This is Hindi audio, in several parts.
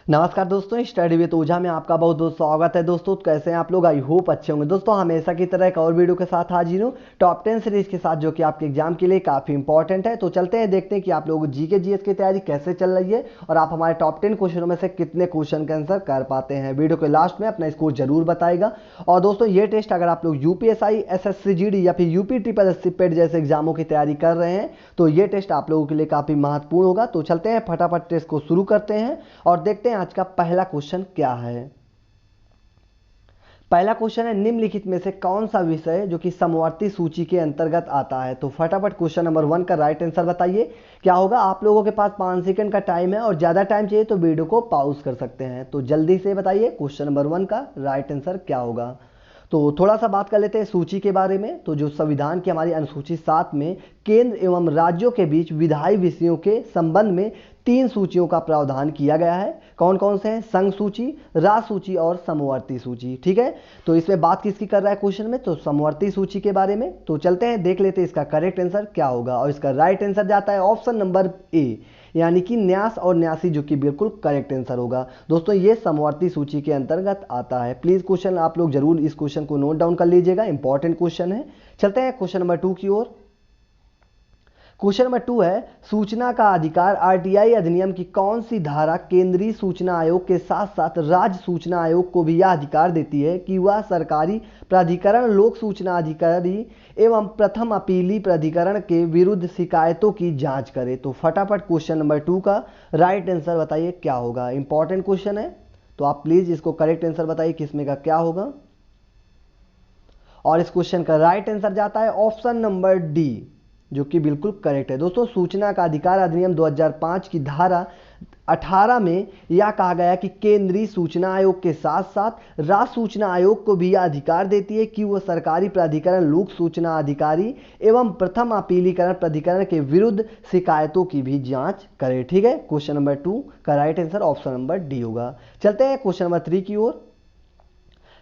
नमस्कार दोस्तों, स्टडी विद ओझा में आपका बहुत बहुत स्वागत है। दोस्तों कैसे हैं आप लोग? आई होप अच्छे होंगे। दोस्तों हमेशा की तरह एक और वीडियो के साथ हाजिर हूँ, टॉप 10 सीरीज के साथ, जो कि आपके एग्जाम के लिए काफ़ी इंपॉर्टेंट है। तो चलते हैं, देखते हैं कि आप लोग जीके जीएस की तैयारी कैसे चल रही है और आप हमारे टॉप 10 क्वेश्चनों में से कितने क्वेश्चन का आंसर कर पाते हैं। वीडियो के लास्ट में अपना स्कोर जरूर बताएगा। और दोस्तों ये टेस्ट अगर आप लोग यूपीएसआई, एसएससी जीडी या फिर यूपी ट्रिपल एससी पेट जैसे एग्जामों की तैयारी कर रहे हैं तो ये टेस्ट आप लोगों के लिए काफ़ी महत्वपूर्ण होगा। तो चलते हैं, फटाफट टेस्ट को शुरू करते हैं और देखते हैं आज का पहला क्वेश्चन क्या है। पहला क्वेश्चन है, निम्नलिखित में से कौन सा विषय जो कि समवर्ती सूची के अंतर्गत आता है। तो फटाफट क्वेश्चन नंबर 1 का राइट आंसर बताइए क्या होगा। आप लोगों के पास 5 सेकंड का टाइम है और ज़्यादा टाइम चाहिए तो वीडियो को पॉज कर सकते हैं। तो जल्दी से बताइए क्वेश्चन नंबर 1 का राइट आंसर क्या होगा। तो थोड़ा सा बात कर लेते हैं सूची के बारे में। तो जो संविधान की हमारी अनुसूची 7 में केंद्र एवं राज्यों के बीच विधायी विषयों के संबंध में 3 सूचियों का प्रावधान किया गया है। कौन कौन से हैं? संघ सूची, राज्य सूची और समवर्ती सूची। ठीक है, तो इसमें बात किसकी कर रहा है क्वेश्चन में? तो समवर्ती सूची के बारे में। तो चलते हैं, देख लेते हैं इसका करेक्ट आंसर क्या होगा। और इसका राइट आंसर जाता है ऑप्शन नंबर ए, यानी कि न्यास और न्यासी, जो कि बिल्कुल करेक्ट आंसर होगा। दोस्तों ये समवर्ती सूची के अंतर्गत आता है। प्लीज क्वेश्चन आप लोग जरूर इस क्वेश्चन को नोट डाउन कर लीजिएगा, इंपॉर्टेंट क्वेश्चन है। चलते हैं क्वेश्चन नंबर 2 की ओर। क्वेश्चन नंबर 2 है, सूचना का अधिकार आरटीआई अधिनियम की कौन सी धारा केंद्रीय सूचना आयोग के साथ साथ राज्य सूचना आयोग को भी यह अधिकार देती है कि वह सरकारी प्राधिकरण, लोक सूचना अधिकारी एवं प्रथम अपीली प्राधिकरण के विरुद्ध शिकायतों की जांच करे। तो फटाफट क्वेश्चन नंबर 2 का राइट आंसर बताइए क्या होगा। इंपॉर्टेंट क्वेश्चन है, तो आप प्लीज इसको करेक्ट आंसर बताइए किसमें का क्या होगा। और इस क्वेश्चन का राइट आंसर जाता है ऑप्शन नंबर डी, जो कि बिल्कुल करेक्ट है। दोस्तों सूचना का अधिकार अधिनियम 2005 की धारा 18 में यह कहा गया कि केंद्रीय सूचना आयोग के साथ साथ राज्य सूचना आयोग को भी यह अधिकार देती है कि वह सरकारी प्राधिकरण, लोक सूचना अधिकारी एवं प्रथम अपीलीकरण प्राधिकरण के विरुद्ध शिकायतों की भी जांच करे। ठीक है, क्वेश्चन नंबर 2 का right answer option number D होगा। चलते हैं क्वेश्चन नंबर 3 की ओर।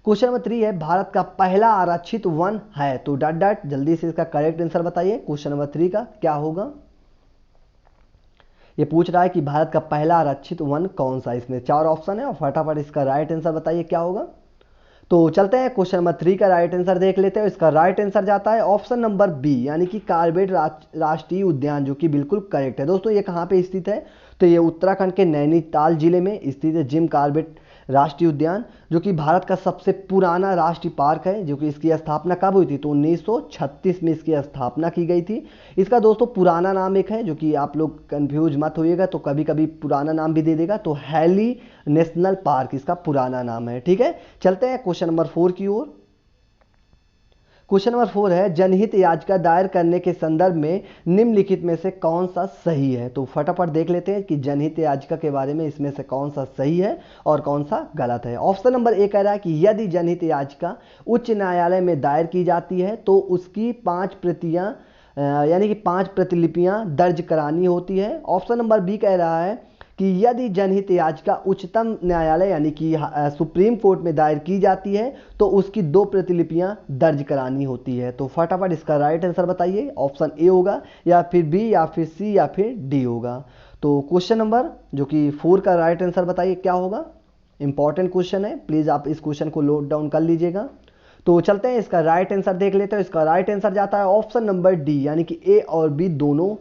क्वेश्चन नंबर 3 है, भारत का पहला आरक्षित वन है। तो डट डट जल्दी से इसका करेक्ट आंसर बताइए क्वेश्चन नंबर 3 का क्या होगा। ये पूछ रहा है कि भारत का पहला आरक्षित वन कौन सा। इसमें 4 ऑप्शन है और फटाफट इसका राइट आंसर बताइए क्या होगा। तो चलते हैं क्वेश्चन नंबर 3 का राइट आंसर देख लेते हैं। इसका राइट आंसर जाता है ऑप्शन नंबर बी, यानी कि कार्बेट राष्ट्रीय उद्यान, जो कि बिल्कुल करेक्ट है। दोस्तों ये कहाँ पे स्थित है? तो ये उत्तराखंड के नैनीताल जिले में स्थित है जिम कार्बेट राष्ट्रीय उद्यान, जो कि भारत का सबसे पुराना राष्ट्रीय पार्क है। जो कि इसकी स्थापना कब हुई थी? तो 1936 में इसकी स्थापना की गई थी। इसका दोस्तों पुराना नाम एक है, जो कि आप लोग कंफ्यूज मत होइएगा, तो कभी कभी पुराना नाम भी दे देगा। तो हैली नेशनल पार्क इसका पुराना नाम है। ठीक है, चलते हैं क्वेश्चन नंबर 4 की ओर। क्वेश्चन नंबर 4 है, जनहित याचिका दायर करने के संदर्भ में निम्नलिखित में से कौन सा सही है। तो फटाफट देख लेते हैं कि जनहित याचिका के बारे में इसमें से कौन सा सही है और कौन सा गलत है। ऑप्शन नंबर ए कह रहा है कि यदि जनहित याचिका उच्च न्यायालय में दायर की जाती है तो उसकी 5 प्रतियां यानी कि 5 प्रतिलिपियां दर्ज करानी होती है। ऑप्शन नंबर बी कह रहा है कि यदि जनहित याचिका उच्चतम न्यायालय यानी कि सुप्रीम कोर्ट में दायर की जाती है तो उसकी 2 प्रतिलिपियां दर्ज करानी होती है। तो फटाफट इसका राइट आंसर बताइए, ऑप्शन ए होगा या फिर बी या फिर सी या फिर डी होगा। तो क्वेश्चन नंबर जो कि 4 का राइट आंसर बताइए क्या होगा। इंपॉर्टेंट क्वेश्चन है, प्लीज आप इस क्वेश्चन को नोट डाउन कर लीजिएगा। तो चलते हैं, इसका राइट आंसर देख लेते हैं। इसका राइट आंसर जाता है ऑप्शन नंबर डी, यानी कि ए और बी दोनों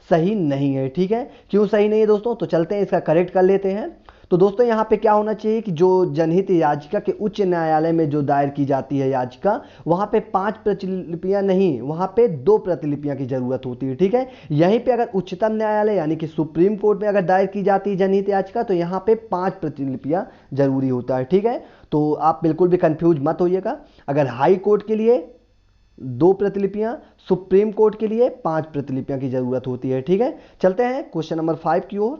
सही नहीं है। ठीक है, क्यों सही नहीं है दोस्तों? तो चलते हैं इसका करेक्ट कर लेते हैं। तो दोस्तों यहाँ पे क्या होना चाहिए कि जो जनहित याचिका के उच्च न्यायालय में जो दायर की जाती है याचिका, वहाँ पे 5 प्रतिलिपियां नहीं, वहाँ पे 2 प्रतिलिपियां की जरूरत होती है। ठीक है, यहीं पे अगर उच्चतम न्यायालय यानी कि सुप्रीम कोर्ट में अगर दायर की जाती है जनहित याचिका तो यहाँ पे 5 प्रतिलिपियां जरूरी होता है। ठीक है, तो आप बिल्कुल भी कंफ्यूज मत होइएगा। अगर हाई कोर्ट के लिए 2 प्रतिलिपियां, सुप्रीम कोर्ट के लिए 5 प्रतिलिपियां की जरूरत होती है। ठीक है, चलते हैं क्वेश्चन नंबर 5 की ओर।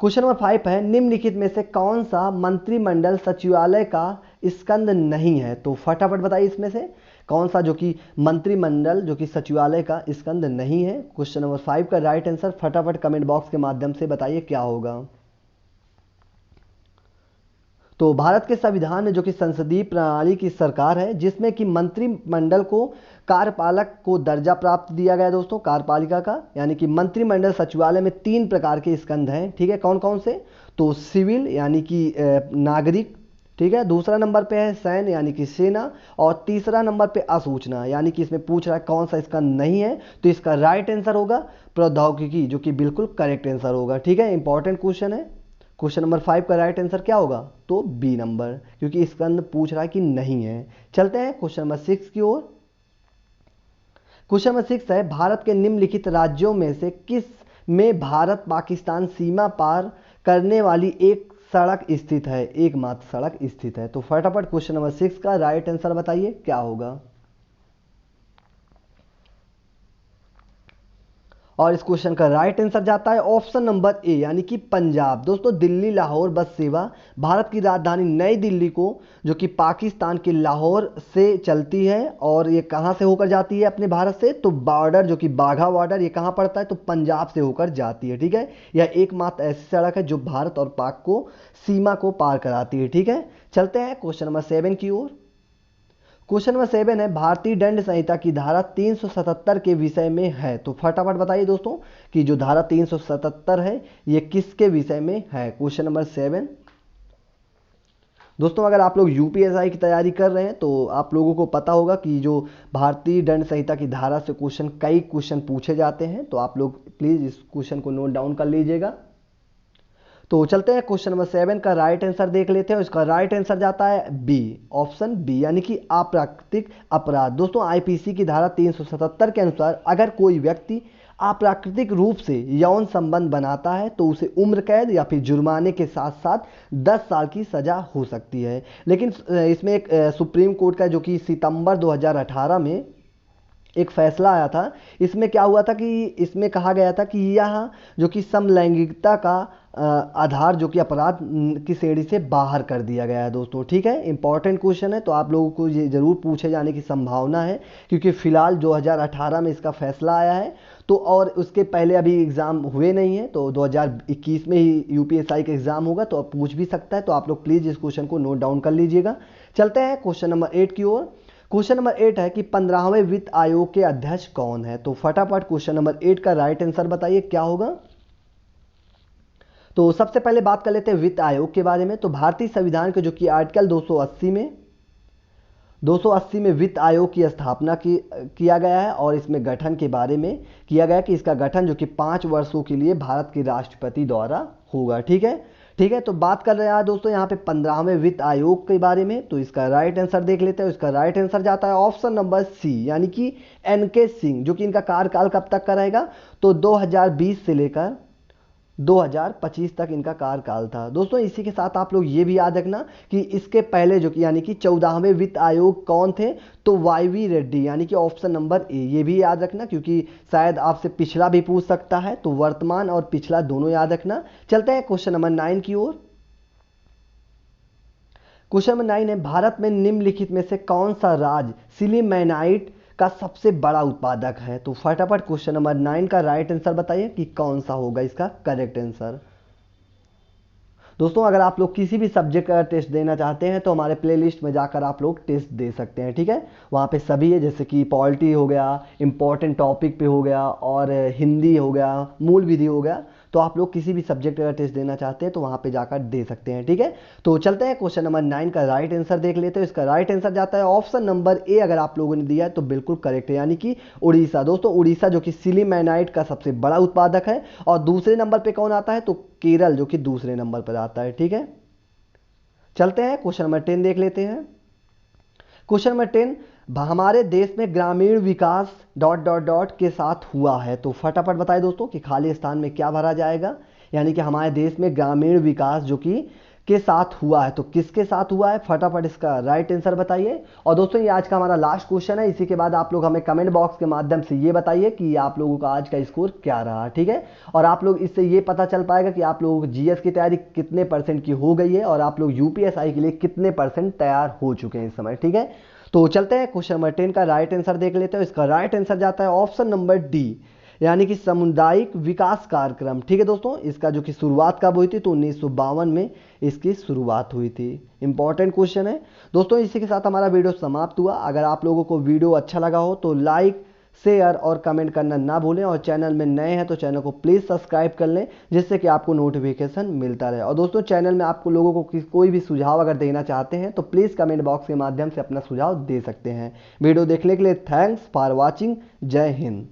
क्वेश्चन नंबर 5 है, निम्नलिखित में से कौन सा मंत्रिमंडल सचिवालय का स्कंद नहीं है। तो फटाफट बताइए इसमें से कौन सा जो कि मंत्रिमंडल जो कि सचिवालय का स्कंद नहीं है। क्वेश्चन नंबर 5 का राइट आंसर फटाफट कमेंट बॉक्स के माध्यम से बताइए क्या होगा। तो भारत के संविधान में जो कि संसदीय प्रणाली की सरकार है, जिसमें कि मंत्रिमंडल को कार्यपालक को दर्जा प्राप्त दिया गया दोस्तों, कार्यपालिका का, यानी कि मंत्रिमंडल सचिवालय में 3 प्रकार के स्कंध हैं, ठीक है, कौन कौन से? तो सिविल यानी कि नागरिक, ठीक है, दूसरा नंबर पे है सैन्य यानी कि सेना, और तीसरा नंबर पे असूचना, यानी कि इसमें पूछ रहा है कौन सा स्कंद नहीं है, तो इसका राइट आंसर होगा प्रौद्योगिकी, जो कि बिल्कुल करेक्ट आंसर होगा, ठीक है, इंपॉर्टेंट क्वेश्चन है। क्वेश्चन नंबर 5 का राइट आंसर क्या होगा? तो बी नंबर, क्योंकि स्कंद पूछ रहा है कि नहीं है। चलते हैं क्वेश्चन नंबर 6 की ओर। क्वेश्चन नंबर 6 है, भारत के निम्नलिखित राज्यों में से किस में भारत पाकिस्तान सीमा पार करने वाली एक सड़क स्थित है, एकमात्र सड़क स्थित है? तो फटाफट क्वेश्चन नंबर 6 का राइट आंसर बताइए क्या होगा। और इस क्वेश्चन का राइट आंसर जाता है ऑप्शन नंबर ए, यानी कि पंजाब। दोस्तों, दिल्ली लाहौर बस सेवा भारत की राजधानी नई दिल्ली को, जो कि पाकिस्तान के लाहौर से चलती है, और ये कहाँ से होकर जाती है अपने भारत से? तो बॉर्डर, जो कि बाघा बॉर्डर, ये कहाँ पड़ता है? तो पंजाब से होकर जाती है, ठीक है। यह एकमात्र ऐसी सड़क है जो भारत और पाक को सीमा को पार कराती है, ठीक है। चलते हैं क्वेश्चन नंबर 7 की ओर। क्वेश्चन नंबर 7 है, भारतीय दंड संहिता की धारा 377 के विषय में है। तो फटाफट बताइए दोस्तों कि जो धारा 377 है ये किसके विषय में है? Question number 7। दोस्तों, अगर आप लोग यूपीएसआई की तैयारी कर रहे हैं तो आप लोगों को पता होगा कि जो भारतीय दंड संहिता की धारा से कई क्वेश्चन पूछे जाते हैं, तो आप लोग प्लीज़ इस क्वेश्चन को नोट डाउन कर लीजिएगा। तो चलते हैं क्वेश्चन नंबर 7 का राइट आंसर देख लेते हैं। इसका राइट आंसर जाता है बी, ऑप्शन बी, यानी कि अप्राकृतिक अपराध। दोस्तों, आईपीसी की धारा 377 के अनुसार अगर कोई व्यक्ति अप्राकृतिक रूप से यौन संबंध बनाता है तो उसे उम्र कैद या फिर जुर्माने के साथ साथ 10 साल की सजा हो सकती है। लेकिन इसमें एक सुप्रीम कोर्ट का, जो कि सितंबर 2018 में एक फैसला आया था, इसमें क्या हुआ था कि इसमें कहा गया था कि यह जो कि समलैंगिकता का आधार, जो कि अपराध की श्रेणी से बाहर कर दिया गया है दोस्तों, ठीक है। इंपॉर्टेंट क्वेश्चन है, तो आप लोगों को ये जरूर पूछे जाने की संभावना है, क्योंकि फिलहाल 2018 में इसका फैसला आया है, तो और उसके पहले अभी एग्ज़ाम हुए नहीं है, तो 2021 में ही यूपीएसआई का एग्ज़ाम होगा, तो अब पूछ भी सकता है। तो आप लोग प्लीज़ इस क्वेश्चन को नोट डाउन कर लीजिएगा। चलते हैं क्वेश्चन नंबर 8 की ओर। क्वेश्चन नंबर 8 है कि 15वें वित्त आयोग के अध्यक्ष कौन है? तो फटाफट क्वेश्चन नंबर 8 का राइट आंसर बताइए क्या होगा। तो सबसे पहले बात कर लेते हैं वित्त आयोग के बारे में। तो भारतीय संविधान के, जो कि आर्टिकल 280 में वित्त आयोग की स्थापना किया गया है, और इसमें गठन के बारे में किया गया कि इसका गठन जो कि 5 वर्षों के लिए भारत के राष्ट्रपति द्वारा होगा, ठीक है। ठीक है, तो बात कर रहे हैं दोस्तों यहाँ पे 15वें वित्त आयोग के बारे में। तो इसका राइट आंसर देख लेते हैं। इसका राइट आंसर जाता है ऑप्शन नंबर सी, यानी कि एनके सिंह, जो कि इनका कार्यकाल कब तक का रहेगा? तो 2020 से लेकर 2025 तक इनका कार्यकाल था दोस्तों। इसी के साथ आप लोग ये भी याद रखना कि इसके पहले जो कि यानी कि 14वें वित्त आयोग कौन थे? तो वाईवी रेड्डी, यानी कि ऑप्शन नंबर ए, ये भी याद रखना, क्योंकि शायद आपसे पिछला भी पूछ सकता है। तो वर्तमान और पिछला दोनों याद रखना। चलते हैं क्वेश्चन नंबर 9 की ओर। क्वेश्चन नंबर 9 है, भारत में निम्नलिखित में से कौन सा राज्य सिलीमेनाइट का सबसे बड़ा उत्पादक है? तो फटाफट क्वेश्चन नंबर 9 का राइट आंसर बताइए कि कौन सा होगा इसका करेक्ट आंसर। दोस्तों, अगर आप लोग किसी भी सब्जेक्ट का टेस्ट देना चाहते हैं तो हमारे प्लेलिस्ट में जाकर आप लोग टेस्ट दे सकते हैं, ठीक है। वहाँ पे सभी है, जैसे कि पॉलिटी हो गया, इंपॉर्टेंट टॉपिक पे हो गया, और हिंदी हो गया, मूल विधि हो गया। तो आप लोग किसी भी सब्जेक्ट का टेस्ट देना चाहते हैं तो वहाँ पे जाकर दे सकते हैं, ठीक है। तो चलते हैं क्वेश्चन नंबर 9 का राइट आंसर देख लेते हैं। इसका राइट आंसर जाता है ऑप्शन नंबर ए। अगर आप लोगों ने दिया है तो बिल्कुल करेक्ट है, यानी कि उड़ीसा। दोस्तों, उड़ीसा जो कि सिलीमेनाइट का सबसे बड़ा उत्पादक है। और दूसरे नंबर पर कौन आता है? तो केरल, जो कि दूसरे नंबर पर आता है, ठीक है। चलते हैं क्वेश्चन नंबर 10 देख लेते हैं। क्वेश्चन नंबर 10, हमारे देश में ग्रामीण विकास ... के साथ हुआ है। तो फटाफट बताएं दोस्तों कि खाली स्थान में क्या भरा जाएगा, यानी कि हमारे देश में ग्रामीण विकास जो कि के साथ हुआ है, तो किसके साथ हुआ है? फटाफट इसका राइट आंसर बताइए। और दोस्तों, ये आज का हमारा लास्ट क्वेश्चन है। इसी के बाद आप लोग हमें कमेंट बॉक्स के माध्यम से ये बताइए कि आप लोगों का आज का स्कोर क्या रहा, ठीक है। और आप लोग इससे ये पता चल पाएगा कि आप लोगों को जीएस की तैयारी कितने % की हो गई है, और आप लोग यूपीएसआई के लिए कितने % तैयार हो चुके हैं इस समय, ठीक है। तो चलते हैं क्वेश्चन नंबर 10 का राइट आंसर देख लेते हैं। इसका राइट आंसर जाता है ऑप्शन नंबर डी, यानी कि सामुदायिक विकास कार्यक्रम। ठीक है दोस्तों, इसका जो कि शुरुआत कब हुई थी, तो 1952 में इसकी शुरुआत हुई थी। इंपॉर्टेंट क्वेश्चन है दोस्तों। इसी के साथ हमारा वीडियो समाप्त हुआ। अगर आप लोगों को वीडियो अच्छा लगा हो तो लाइक, शेयर और कमेंट करना ना भूलें, और चैनल में नए हैं तो चैनल को प्लीज़ सब्सक्राइब कर लें, जिससे कि आपको नोटिफिकेशन मिलता रहे। और दोस्तों, चैनल में आपको लोगों को कोई भी सुझाव अगर देना चाहते हैं तो प्लीज़ कमेंट बॉक्स के माध्यम से अपना सुझाव दे सकते हैं। वीडियो देखने के लिए थैंक्स फॉर वॉचिंग। जय हिंद।